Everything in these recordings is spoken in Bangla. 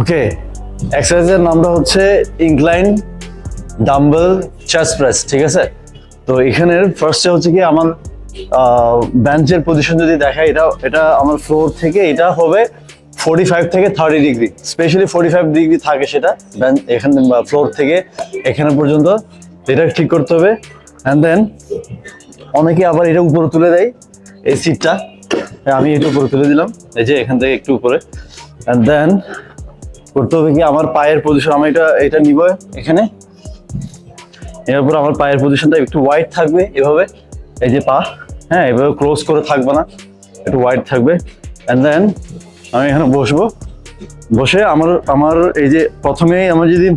ওকে, এক্সারসাইজের নামটা হচ্ছে ইনক্লাইন ডাম্বেল চেস্ট প্রেস, ঠিক আছে? তো এখানের ফার্স্টে হচ্ছে কি আমার বেঞ্চের পজিশন যদি দেখায়, এটা আমার ফ্লোর থেকে এটা হবে 45 থেকে 30 ডিগ্রি, স্পেশালি 45 ডিগ্রি থাকে সেটা এখানে ফ্লোর থেকে এখানে পর্যন্ত, এটা ঠিক করতে হবে। অ্যান্ড দেন অনেকে আবার এটা উপরে তুলে দেয়, এই সিটটা আমি এটা উপরে তুলে দিলাম, এই যে এখান থেকে একটু উপরে। অ্যান্ড দেন করতে হবে কি আমার পায়ের পজিশন, আমি এটা নিব এখানে, এরপর আমার পায়ের পজিশনটা একটু ওয়াইড থাকবে এভাবে, এই যে পা, হ্যাঁ এভাবে ক্লোজ করে থাকবে না, একটু ওয়াইড থাকবে। অ্যান্ড দেন আমি এখানে বসবো, বসে আমার এই যে প্রথমেই আমার যদি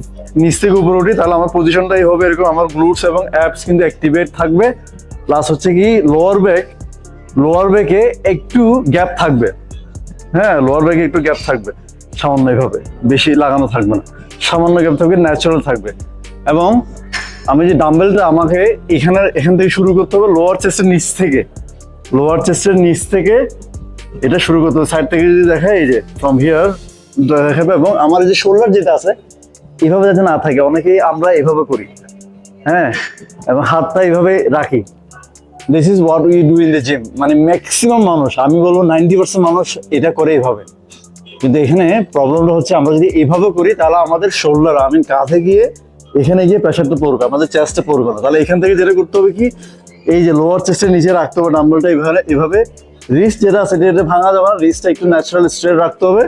নিচ থেকে উপরে উঠি তাহলে আমার পজিশনটাই হবে এরকম, আমার গ্লুটস এবং অ্যাপস কিন্তু অ্যাক্টিভেট থাকবে, প্লাস হচ্ছে কি লোয়ার ব্যাকে একটু গ্যাপ থাকবে, হ্যাঁ লোয়ার ব্যাকে একটু গ্যাপ থাকবে সামান্য, এইভাবে বেশি লাগানো থাকবে না, সামান্য গ্যাপ থাকবে, ন্যাচারাল থাকবে। এবং আমি যে ডাম্বেলটা আমাকে এখান থেকে শুরু করতে হবে, লোয়ার চেস্টের নিচ থেকে এটা শুরু করতে হবে। সাইড থেকে যদি দেখায়, এই যে ফ্রম হিয়ার দেখাবে, এবং আমার যে শোল্ডার যেটা আছে এভাবে যাতে না থাকে, অনেকেই আমরা এভাবে করি, হ্যাঁ, এবং হাতটা এইভাবে রাখি। This is what we do in the gym, মানে ম্যাক্সিমাম মানুষ, আমি বলবো 90% মানুষ এটা করে এইভাবে। কিন্তু এখানে প্রবলেমটা হচ্ছে আমরা যদি এইভাবে করি তাহলে আমাদের শোল্ডার, আমি কাঁধে গিয়ে এখানে গিয়ে প্রেশারটা পড়বে, আমাদের চেস্টে পড়বে না। তাহলে এখান থেকে যেটা করতে হবে কি, এই যে লোয়ার চেস্টের নিচে রাখতে হবে ডাম্বেলটা এভাবে, রিস্ট যেটা আছে এটা ভাঙা যাবে না, রিস্টটা একটু ন্যাচারাল স্ট্রেট রাখতে হবে,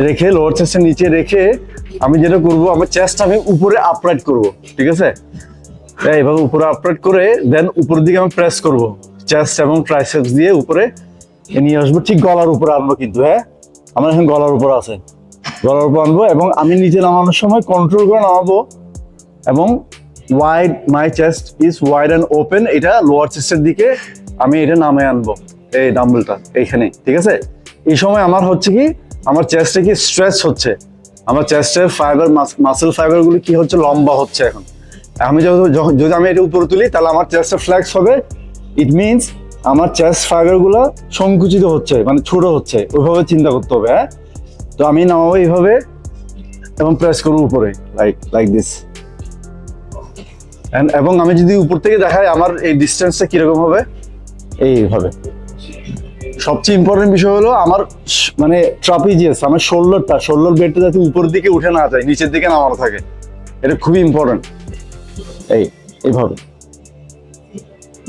রেখে লোয়ার চেস্টের নিচে রেখে আমি যেটা করবো, আমার চেস্ট আমি উপরে আপরাইট করবো, ঠিক আছে? এইভাবে উপরে আপরাইট করে দেন উপরের দিকে আমি প্রেস করবো, চেস্ট এবং ট্রাইসেপস দিয়ে উপরে নিয়ে আসবো, ঠিক গলার উপরে আনবো কিন্তু, হ্যাঁ আমার এখন গলার উপর আছে, গলার উপর আনবো, এবং আমি নিচে নামানোর সময় কন্ট্রোল করে নামাবো, এবং wide, my chest is wide and open, এটা লোয়ার চেস্টের দিকে আমি এটা নামে আনবো, এই ডাম্বেলটা এইখানে, ঠিক আছে? এই সময় আমার হচ্ছে কি, আমার চেস্টে কি স্ট্রেচ হচ্ছে, আমার চেস্টের মাসেল ফাইবারগুলো কি হচ্ছে, লম্বা হচ্ছে। এখন আমি যদি আমি এটা উপরে তুলি তাহলে আমার চেস্টটা ফ্লেক্স হবে, ইট মিনস আমার চেস্ট ফাইবারগুলো সংকুচিত হচ্ছে, মানে ছোট হচ্ছে, ওইভাবে চিন্তা করতে হবে, হ্যাঁ? তো আমি নামাবো এইভাবে এবং প্রেস করবো উপরে, লাইক দিস। এবং আমি যদি উপর থেকে দেখাই আমার এই ডিস্টেন্সটা কিরকম হবে, এইভাবে। সবচেয়ে ইম্পর্টেন্ট বিষয় হলো আমার মানে ট্রাপিজিয়াস, আমার শোল্ডার বেডটা যাতে উপরের দিকে উঠে না যায়, নিচের দিকে নামানো থাকে, এটা খুবই ইম্পর্টেন্ট। এইভাবে,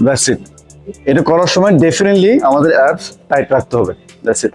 দ্যাটস ইট। এটা করার সময় ডেফিনেটলি আমাদের অ্যাপস টাইট রাখতে হবে, দ্যাটস ইট।